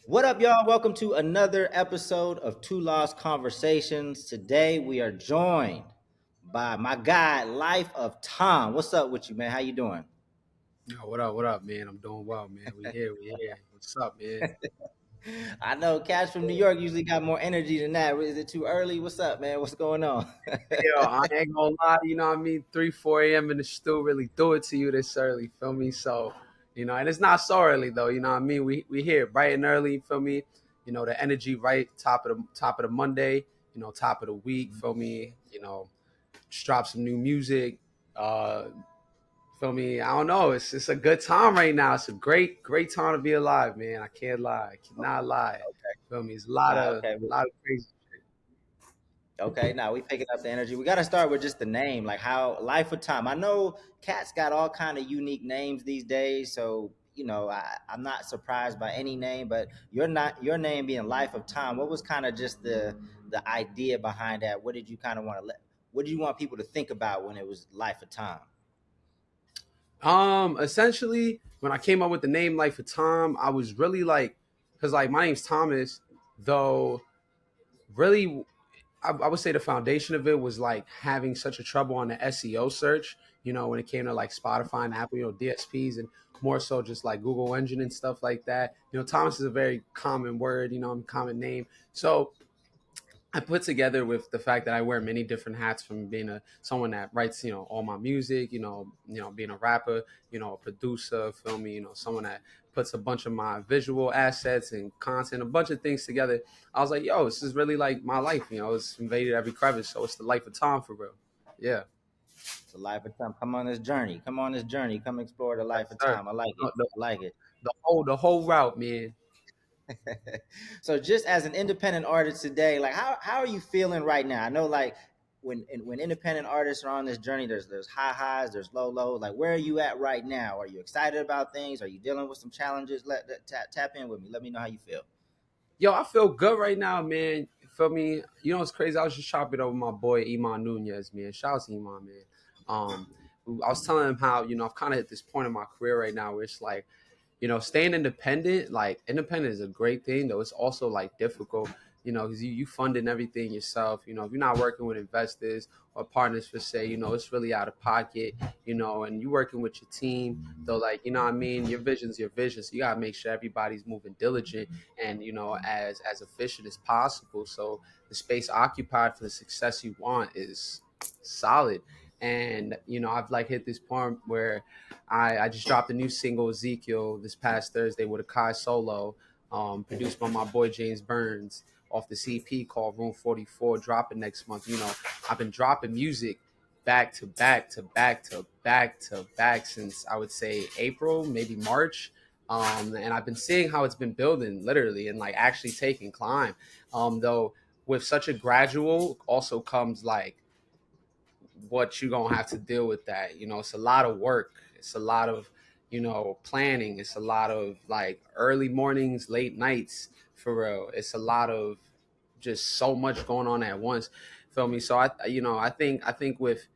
What up, y'all? Welcome to another episode of Two Lost Conversations. Today we are joined by my guy, Life of Tom. What's up with you, man? How you doing? Yo, what up? What up, man? I'm doing well, man. We here. We here. What's up, man? I know cats from New York usually got more energy than that. Is it too early? What's up, man? What's going on? Yo, I ain't gonna lie. You know what I mean? 3, 4 a.m. in the stew really do it to you this early. Feel me? So, and it's not so early though. You know what I mean? We here bright and early. Feel me? The energy right top of the Monday. Top of the week. Feel me? Just drop some new music. Uh, Feel me? I don't know. It's a good time right now. It's a great time to be alive, man. I can't lie. I cannot lie. Feel me? It's a lot Ah, of okay. lot of crazy. Okay, now we picking up the energy. We got to start with just the name, like how Life of Tom. I know cats got all kind of unique names these days, so I'm not surprised by any name. But your name being Life of Tom. What was kind of just the idea behind that? What did you kind of want to let? What did you want people to think about when it was Life of Tom? Essentially, when I came up with the name Life of Tom, I was really like, because like my name's Thomas, though. Really, I would say the foundation of it was like having such a trouble on the SEO search. When it came to like Spotify and Apple, DSPs, and more so just like Google Engine and stuff like that. Thomas is a very common word. Common name. So I put together with the fact that I wear many different hats, from being someone that writes, all my music, being a rapper, a producer, feel me, someone that puts a bunch of my visual assets and content, a bunch of things together. I was like, yo, this is really like my life, it's invaded every crevice. So it's the life of Tom for real. Yeah. It's a Life of Tom. Come on this journey. Come on this journey. Come explore the Yes, Life of sir. Tom. I like it. The, the, I like it. the whole route, man. So just as an independent artist today, like how are you feeling right now? I know like when independent artists are on this journey, there's high highs, there's low lows. Like where are you at right now? Are you excited about things? Are you dealing with some challenges? Tap in with me. Let me know how you feel. Yo, I feel good right now, man. Feel me? It's crazy. I was just chopping over my boy Iman Nunez, man. Shout out to Iman, man. Um, I was telling him how I've kind of at this point in my career right now where it's like staying independent, like independent is a great thing, though it's also like difficult, because you funding everything yourself. If you're not working with investors or partners for say, it's really out of pocket, and you working with your team, though, like, what I mean, your vision's your vision. So you gotta make sure everybody's moving diligent and, as efficient as possible. So the space occupied for the success you want is solid. And, I've like hit this point where I just dropped a new single, Ezekiel, this past Thursday with a Kai solo, produced by my boy James Burns off the CP called Room 44, dropping next month. I've been dropping music back to back to back to back to back since I would say April, maybe March. And I've been seeing how it's been building literally and like actually taking climb. Though with such a gradual also comes like what you're gonna have to deal with that. It's a lot of work. It's a lot of, planning. It's a lot of like early mornings, late nights for real. It's a lot of just so much going on at once. Feel me? So I think with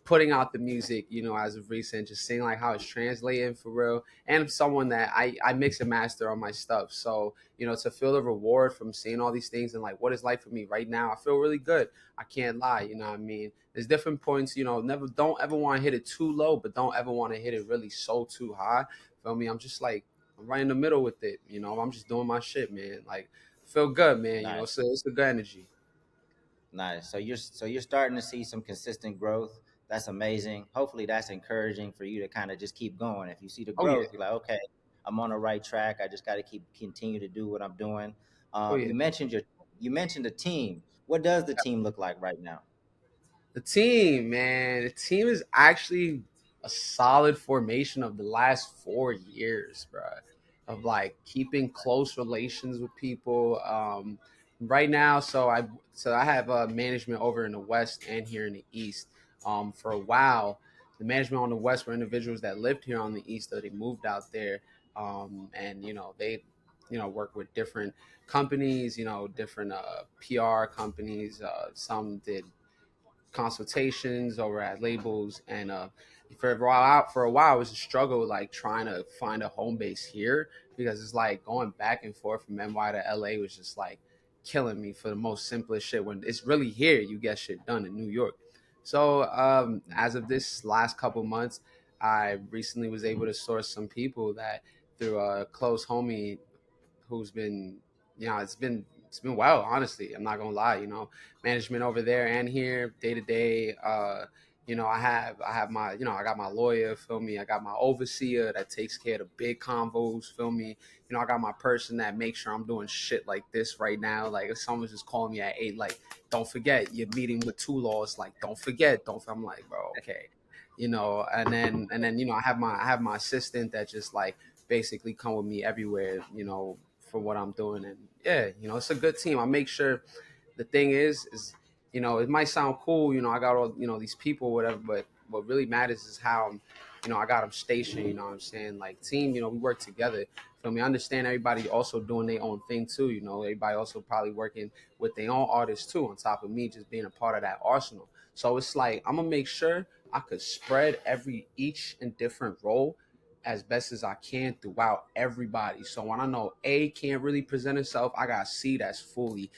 putting out the music, as of recent, just seeing like how it's translating for real. And I'm someone that I mix and master on my stuff. So, to feel the reward from seeing all these things and like what is life for me right now, I feel really good. I can't lie, you know what I mean? There's different points, never don't ever want to hit it too low, but don't ever want to hit it really so too high. Feel me? I'm just like I'm right in the middle with it, I'm just doing my shit, man. Like feel good, man. Nice. It's a good energy. Nice. So you're starting to see some consistent growth. That's amazing. Hopefully that's encouraging for you to kind of just keep going. If you see the Oh yeah. growth, you're like, okay, I'm on the right track. I just got to continue to do what I'm doing. Oh You yeah. mentioned you mentioned the team. What does the team look like right now? The team, man, the team is actually a solid formation of the last 4 years, bro. Of like keeping close relations with people. Right now, so I have management over in the West and here in the East. For a while, the management on the West were individuals that lived here on the East, so they moved out there, and they, work with different companies, different PR companies. Some did consultations over at labels, and for a while it was a struggle like trying to find a home base here because it's like going back and forth from NY to LA was just like killing me for the most simplest shit when it's really here you get shit done in New York. So as of this last couple months, I recently was able to source some people that through a close homie who's been, it's been well, honestly. I'm not gonna lie, management over there and here day to day. I have my, I got my lawyer, feel me. I got my overseer that takes care of the big convos, feel me. I got my person that makes sure I'm doing shit like this right now. Like if someone's just calling me at 8, like, don't forget you're meeting with two laws. Like, don't forget, don't. I'm like, bro, okay. And then I have my assistant that just like basically come with me everywhere, for what I'm doing. And yeah, it's a good team. I make sure the thing is, it might sound cool, I got all, these people, whatever, but what really matters is how, I got them stationed, you know what I'm saying? Like team, we work together. Feel me? I understand everybody also doing their own thing too, everybody also probably working with their own artists too, on top of me just being a part of that arsenal. So it's like I'm gonna make sure I could spread each and different role as best as I can throughout everybody. So when I know A can't really present itself, I got C that's fully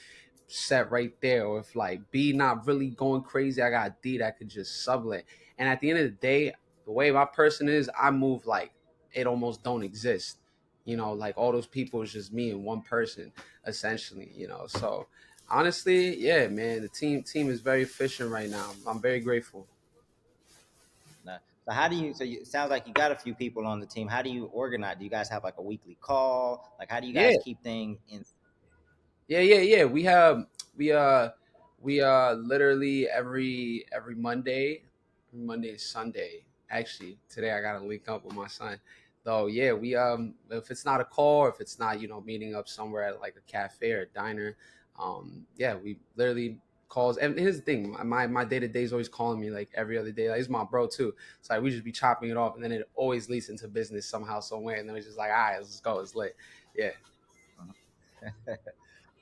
set right there. Or if like B not really going crazy, I got D that could just sublet. And at the end of the day, the way my person is, I move like it almost don't exist. Like all those people is just me and one person, essentially. So honestly, yeah, man, the team is very efficient right now. I'm very grateful. Nah. So how do you? So it sounds like you got a few people on the team. How do you organize? Do you guys have like a weekly call? Like how do you Yeah, guys keep things in? yeah. We literally every Monday and Sunday. Actually, today I gotta link up with my son. So yeah, we if it's not a call, or if it's not meeting up somewhere at like a cafe or a diner, yeah, we literally calls. And here's the thing, my day to day is always calling me like every other day. Like he's my bro too. So like we just be chopping it off, and then it always leads into business somehow, some way. And then it's just like, all right, let's go, it's lit. Yeah,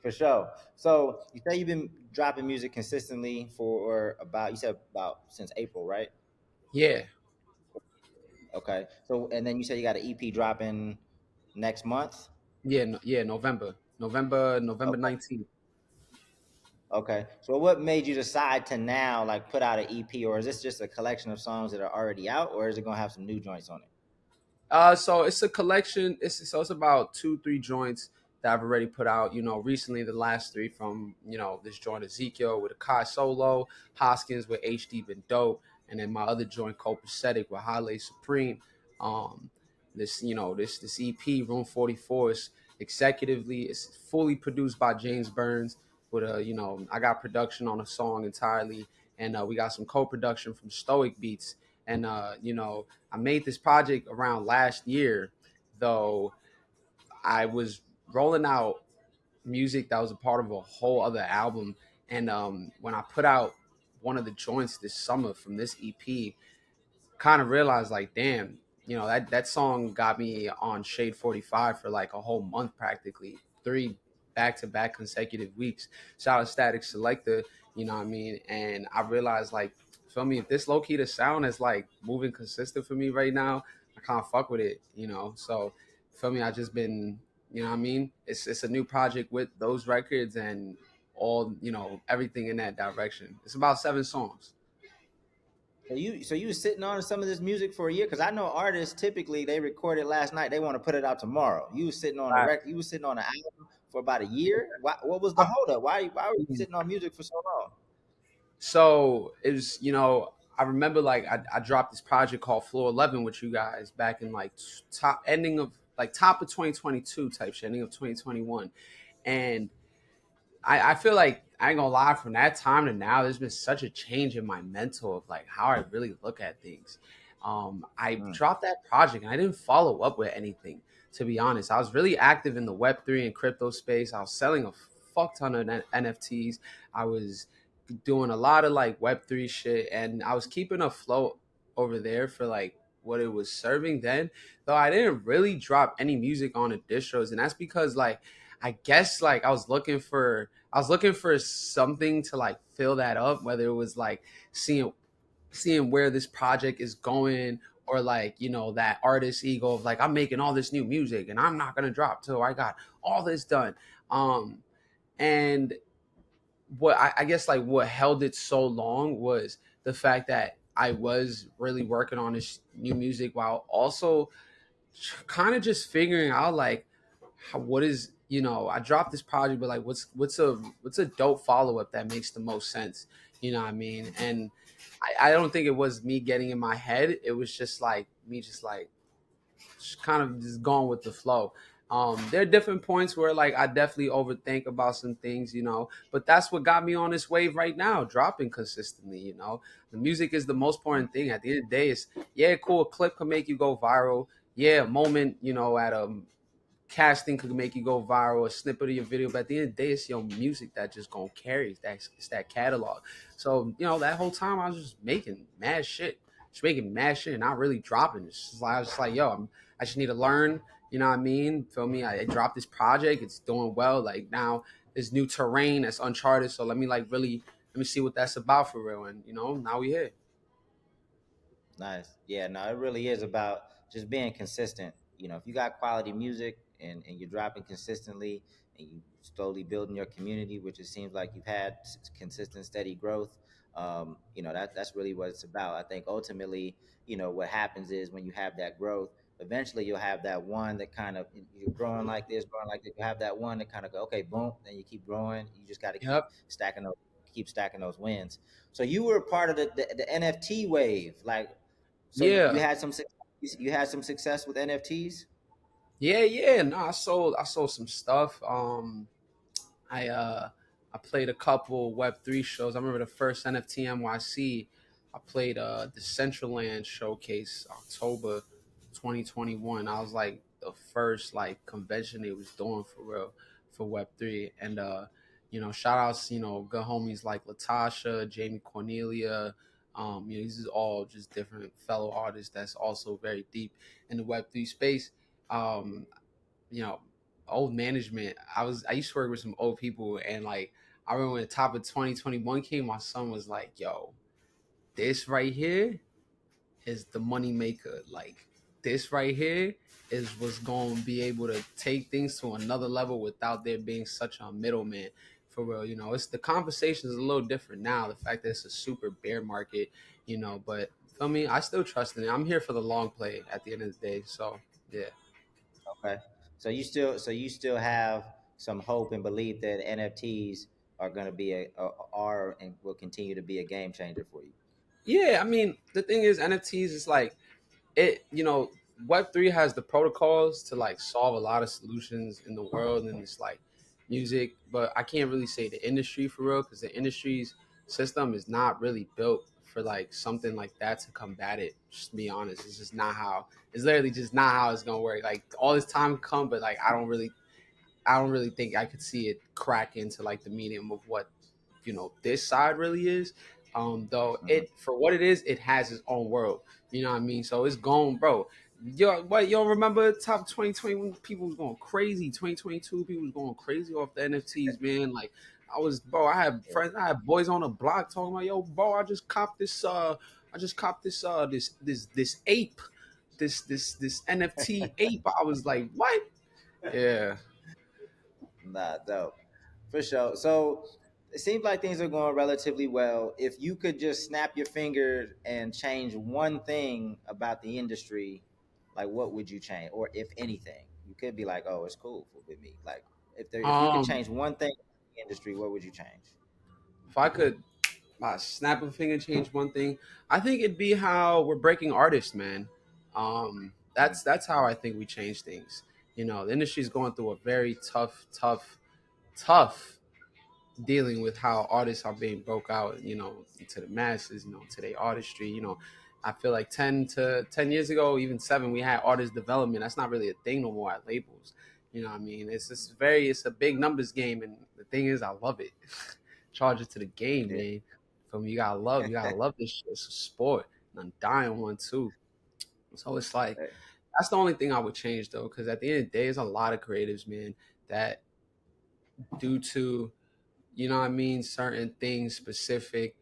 For sure. So you say you've been dropping music consistently for about, you said about since April, right? yeah. Okay. So and then you said you got an EP dropping next month. Yeah, yeah, November Okay. 19th. Okay. So what made you decide to now like put out an EP, or is this just a collection of songs that are already out, or is it gonna have some new joints on it? So it's a collection. It's about 2, 3 joints that I've already put out. Recently the last three from this joint Ezekiel with a Kai solo, Hoskins with HD been dope, and then my other joint Copacetic with Halle Supreme. Um, this EP Room 44 is executively, it's fully produced by James Burns. With I got production on a song entirely, and we got some co-production from Stoic Beats, and I made this project around last year, though I was rolling out music that was a part of a whole other album. And when I put out one of the joints this summer from this EP, kind of realized like, damn, that song got me on Shade 45 for like a whole month, practically 3 back-to-back consecutive weeks. Shout out Static Selector, you know what I mean? And I realized like, feel me, if this low key the sound is like moving consistent for me right now, I can't fuck with it. So feel me, I just been, what I mean? It's a new project with those records and all, everything in that direction. It's about 7 songs. So you was sitting on some of this music for a year, because I know artists typically they record it last night, they want to put it out tomorrow. You was sitting on a record, you was sitting on an album for about a year. What was the holdup? Why were you sitting on music for so long? So it was, I remember like I dropped this project called Floor 11 with you guys back in like top of 2022 type shit, ending of 2021. And I feel like I ain't gonna lie, from that time to now, there's been such a change in my mental of like how I really look at things. I Mm. dropped that project and I didn't follow up with anything, to be honest. I was really active in the Web3 and crypto space. I was selling a fuck ton of NFTs. I was doing a lot of like Web3 shit, and I was keeping afloat over there for like what it was serving then. Though I didn't really drop any music on the distros, and that's because like I guess like I was looking for something to like fill that up, whether it was like seeing seeing where this project is going, or like, that artist ego of like, I'm making all this new music and I'm not gonna drop till I got all this done. Um and what I guess like what held it so long was the fact that I was really working on this new music while also kind of just figuring out like what is, I dropped this project, but like what's a dope follow up that makes the most sense, you know what I mean? And I don't think it was me getting in my head. It was just like me just like just kind of just going with the flow. There are different points where like I definitely overthink about some things, but that's what got me on this wave right now, dropping consistently. The music is the most important thing. At the end of the day, it's, yeah, cool. A clip can make you go viral. Yeah, a moment, at a casting could make you go viral, a snippet of your video, but at the end of the day, it's your music that just gonna carry. It's that catalog. So, that whole time I was just making mad shit. Just making mad shit and not really dropping. It's just like, I was just like, yo, I just need to learn, you know what I mean? Feel me? I dropped this project, it's doing well. Like now there's new terrain that's uncharted. So let me like really let me see what that's about for real. And now we here. Nice. Yeah, no, it really is about just being consistent. If you got quality music and you're dropping consistently and you slowly building your community, which it seems like you've had consistent, steady growth, that's really what it's about. I think ultimately, what happens is when you have that growth, eventually you'll have that one that kind of you're growing like this. You have that one that kind of go, okay, boom, then you keep growing. You just got to Yep. keep stacking those wins. So you were part of the NFT wave, like so you Yeah. had you had some success with NFTs. Yeah, yeah. No, I sold some stuff. I I played a couple Web3 shows. I remember the first NFT NYC. I played the Centraland showcase October 2021. I was like the first like convention they was doing for real for Web3. And shout outs, good homies like Latasha, Jamie Cornelia. These is all just different fellow artists that's also very deep in the Web3 space. Um, you know, old management. I used to work with some old people, and like I remember when the top of 2021 came, my son was like, "Yo, this right here is the money maker. Like this right here is what's going to be able to take things to another level without there being such a middleman." For real, it's the conversation is a little different now. The fact that it's a super bear market, but feel me, I still trust in it. I'm here for the long play at the end of the day. So yeah. Okay, so you still have some hope and belief that NFTs are going to be are and will continue to be a game changer for you. Yeah, I mean, the thing is, NFTs is like it. Web3 has the protocols to like solve a lot of solutions in the world, and it's like music. But I can't really say the industry for real because the industry's system is not really built for like something like that to combat it. Just to be honest, it's just not how. It's literally just not how it's gonna work. Like all this time come, but like I don't really think I could see it crack into like the medium of what this side really is. Though Hmm. it for what it is, it has its own world. You know what I mean? So it's gone, bro. Yo, what you don't remember top 2021 people was going crazy. 2022 people was going crazy off the NFTs, man. Like bro. I had Yeah. friends, I had boys on the block talking about, yo, bro, I just copped this ape, this NFT ape. I was like, what? Yeah. Nah, dope. For sure. So it seems like things are going relatively well. If you could just snap your finger and change one thing about the industry, like what would you change? Or if anything, you could be like, oh, it's cool with me. Like if you could Um, change one thing in the industry, what would you change? if I could snap a finger, change one thing, I think it'd be how we're breaking artists, man. Mm, That's how I think we change things. The industry's going through a very tough dealing with how artists are being broke out, to the masses, to their artistry. I feel like 10 years ago, even 7, we had artist development. That's not really a thing no more at labels. You know what I mean? It's a big numbers game, and the thing is, I love it. Charge it to the game, yeah. man. From you gotta love this shit. It's a sport, and I'm dying one too. So it's like that's the only thing I would change though, because at the end of the day, there's a lot of creatives, man, that due to certain things specific.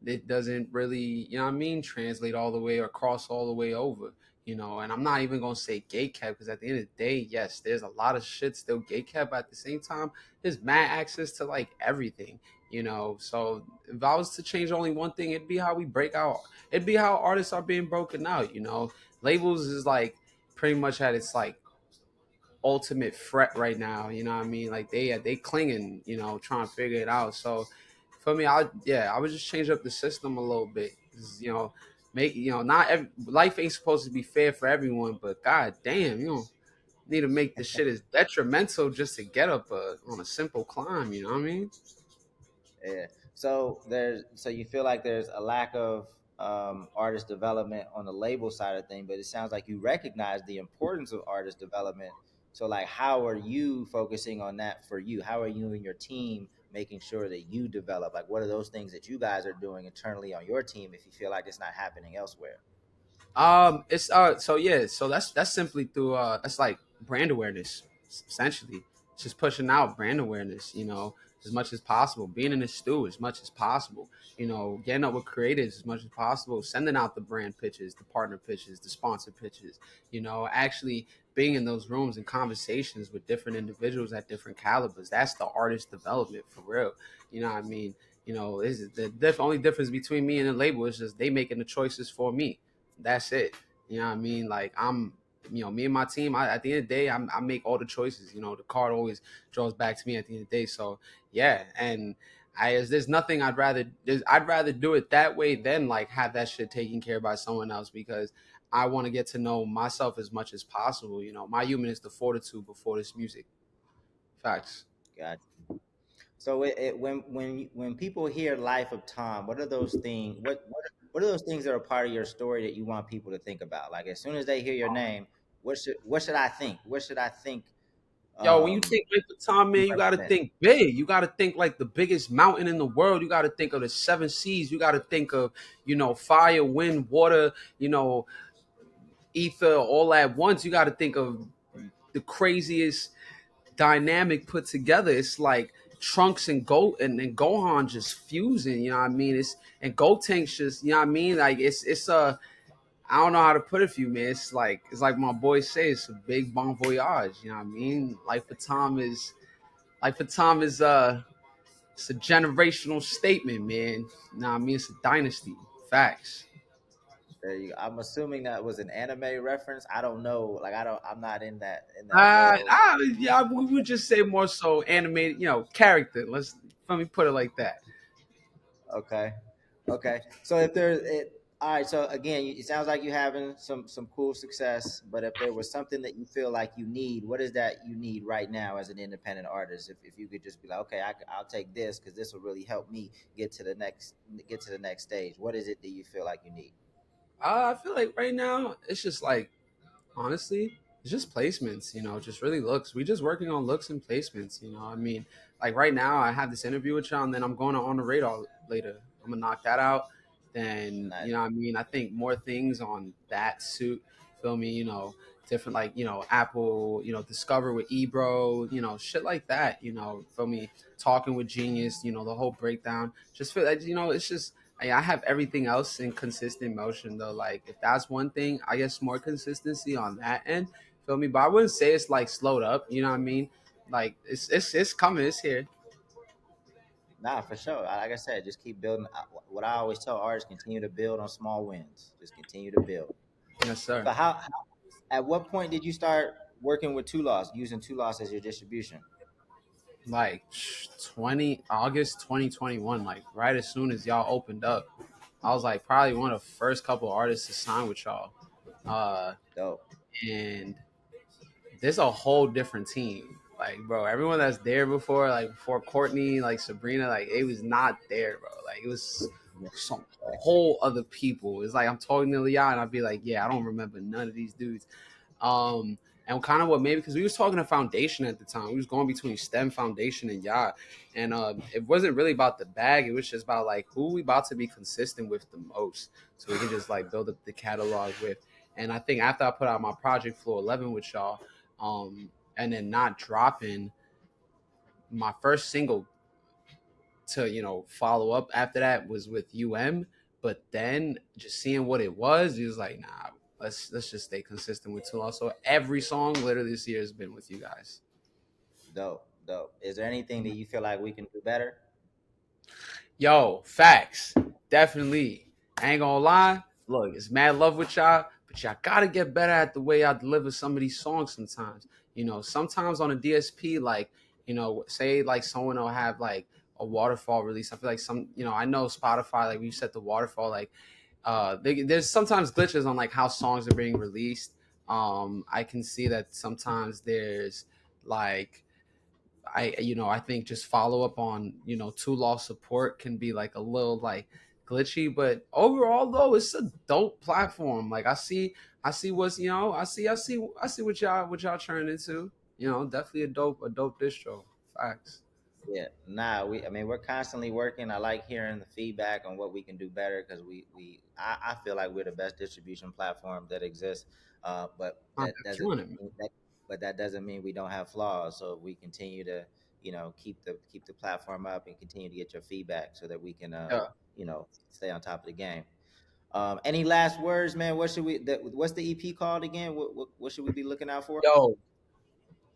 it doesn't really, you know what I mean, translate all the way or cross all the way over, you know. And I'm not even gonna say gate kept, because at the end of the day, yes, there's a lot of shit still gate kept. At the same time, there's mad access to like everything, you know. So if I was to change only one thing, it'd be how we break out. It'd be how artists are being broken out, you know. Labels is like pretty much at its like ultimate threat right now. You know what I mean? Like they clinging, you know, trying to figure it out. So for me, I would just change up the system a little bit. 'Cause, you know, make not life ain't supposed to be fair for everyone, but god damn, you know, need to make the shit as detrimental just to get up on a simple climb. You know what I mean? Yeah. So you feel like there's a lack of artist development on the label side of thing, but it sounds like you recognize the importance of artist development. So like, how are you focusing on that for you? How are you and your team making sure that you develop? Like, what are those things that you guys are doing internally on your team if you feel like it's not happening elsewhere? It's so yeah, so that's simply through that's like brand awareness essentially. It's just pushing out brand awareness, you know, as much as possible, being in the stew as much as possible, you know, getting up with creatives as much as possible, sending out the brand pitches, the partner pitches, the sponsor pitches, you know, actually being in those rooms and conversations with different individuals at different calibers. That's the artist development for real. You know what I mean? You know, is the only difference between me and the label is just they making the choices for me. That's it. You know what I mean? Like I'm, you know, me and my team. At the end of the day, I make all the choices. You know, the card always draws back to me at the end of the day. So yeah, and there's nothing I'd rather do it that way than like have that shit taken care of by someone else, because I want to get to know myself as much as possible. You know, my human is the fortitude before this music. Facts. Gotcha. So when people hear "Life of Tom," what are those things? What are those things that are part of your story that you want people to think about? Like as soon as they hear your name, what should I think? What should I think? Yo, when you think Life of Tom, You man, you got to represent. think big. You got to think like the biggest mountain in the world. You got to think of the seven seas. You got to think of, you know, fire, wind, water, you know, ether, all at once. You got to think of the craziest dynamic put together. It's like Trunks and Gohan just fusing. You know what I mean? It's and Gotenks just, you know what I mean? Like it's I don't know how to put it for you, man. It's like my boy says, it's a big bon voyage. You know what I mean? Life of Tom is it's a generational statement, man. Nah, I mean it's a dynasty. Facts. There you go. I'm assuming that was an anime reference. I don't know. Like I don't. I'm not in that world. Yeah, we would just say more so animated, you know, character. Let me put it like that. Okay. Okay. So if there's it, all right. So again, it sounds like you're having some cool success. But if there was something that you feel like you need, what is that you need right now as an independent artist? If you could just be like, okay, I'll take this because this will really help me get to the next stage. What is it that you feel like you need? I feel like right now it's just like honestly, it's just placements, you know, just really looks. We just working on looks and placements, you know. I mean, like right now I have this interview with y'all and then I'm going on the radar later. I'm gonna knock that out. Then, Nice. you know what I mean? I think more things on that suit, feel me, you know, different like, you know, Apple, you know, Discover with Ebro, you know, shit like that, you know, feel me, talking with Genius, you know, the whole breakdown. Just feel like, you know, it's just I have everything else in consistent motion though. Like if that's one thing, I guess more consistency on that end. Feel me? But I wouldn't say it's like slowed up. You know what I mean? Like it's coming. It's here. Nah, for sure. Like I said, just keep building. What I always tell artists: continue to build on small wins. Just continue to build. Yes, sir. So at what point did you start working with Two Loss, using Two Loss as your distribution? Like 20 August 2021. Like right as soon as y'all opened up, I was like probably one of the first couple artists to sign with y'all. Uh, Dope. and there's a whole different team. Like, bro, everyone that's there before, like before Courtney, like Sabrina, like it was not there, bro. Like it was Yeah. some whole other people. It's like I'm talking to Leon and I'd be like, yeah, I don't remember none of these dudes. And kind of what maybe because we was talking to Foundation at the time, we was going between STEM Foundation and Yacht, and it wasn't really about the bag. It was just about like who we about to be consistent with the most, so we can just like build up the catalog with. And I think after I put out my project Floor 11 with y'all, and then not dropping my first single to follow up after that was with but then just seeing what it was, he was like, nah, let's just stay consistent with Too Long. So every song literally this year has been with you guys. Dope, dope. Is there anything that you feel like we can do better? Yo, facts. Definitely. I ain't gonna lie. Look, it's mad love with y'all, but y'all gotta get better at the way y'all deliver some of these songs sometimes. Sometimes on a DSP, like, say like someone will have like a waterfall release. I feel like I know Spotify, like we set the waterfall, like there's sometimes glitches on like how songs are being released. I can see that sometimes there's like I think just follow up on two law support can be like a little like glitchy, but overall though it's a dope platform. Like I see what's I see what y'all turn into. Definitely a dope distro. Facts. Yeah, nah, I mean, we're constantly working. I like hearing the feedback on what we can do better because I feel like we're the best distribution platform that exists. But Not that killing it, man. that doesn't mean we don't have flaws. So if we continue to, keep the platform up and continue to get your feedback so that we can, Yeah. stay on top of the game. Any last words, man? What's the EP called again? What should we be looking out for? Yo,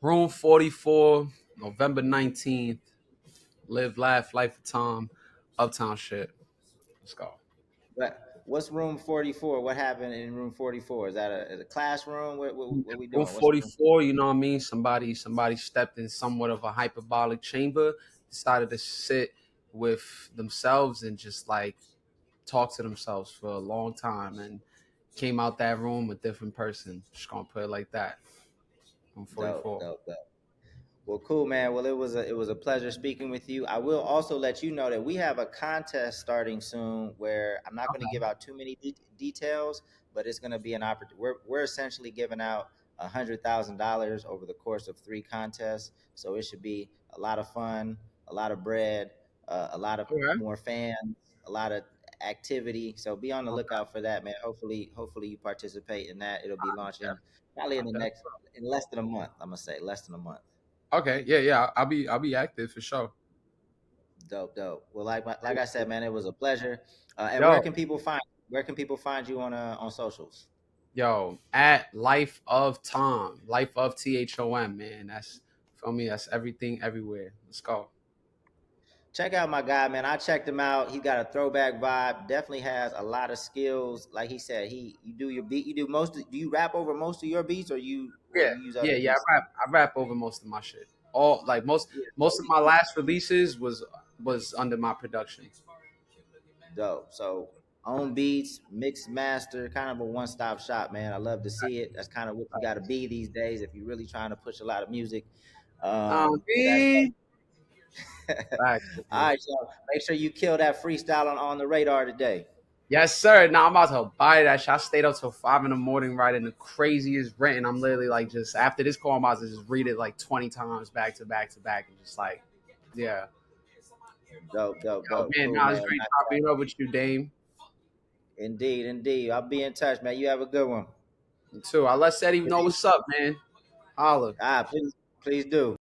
Room 44, November 19th. Live, laugh, life of Tom, Uptown shit. Let's go. But what's room 44? What happened in room 44? Is that a classroom? What we Room doing? What's room? 44, you know what I mean? Somebody stepped in somewhat of a hyperbolic chamber, decided to sit with themselves and just like talk to themselves for a long time and came out that room a different person. Just gonna put it like that. Room Dope, 44. dope, dope. Well, cool, man. Well, it was a pleasure speaking with you. I will also let you know that we have a contest starting soon where I'm not going to Okay. give out too many details, but it's going to be an opportunity. We're essentially giving out $100,000 over the course of 3 contests, so it should be a lot of fun, a lot of bread, a lot of Okay. more fans, a lot of activity. So be on the Okay. lookout for that, man. Hopefully you participate in that. It'll be launching probably in the Yeah. next in less than a month. I'm gonna say less than a month. Okay. Yeah. Yeah. I'll be active for sure. Dope, dope. Well, like I said, man, it was a pleasure. And Yo, where can people find you on socials? yo, at Life of Tom, Life of THOM, man. That's for me. That's everything, everywhere. Let's go. Check out my guy, man. I checked him out. He got a throwback vibe. Definitely has a lot of skills. Like he said, you do your beat. You do do you rap over most of your beats, or Yeah, you use other yeah, yeah. pieces? I rap over most of my shit. All like most Yeah, most of my last releases was under my production. dope. So own beats, mix, master, kind of a one-stop shop, man. I love to see it. That's kind of what you got to be these days if you're really trying to push a lot of music. But that's Me. Facts, all man. right, so make sure you kill that freestyle on the radar today. Yes, sir. Now I'm about to buy that shit. I stayed up till 5 in the morning writing the craziest written. I'm literally like just after this call, I'm about to just read it like 20 times back to back to back and just like, yeah. Dope, dope, Yo, dope. man, Cool, now it's man. great chopping it up with you, Dame. Indeed, indeed. I'll be in touch, man. You have a good one. You too. I let Seti know Peace. what's up, man. Holla. Please do.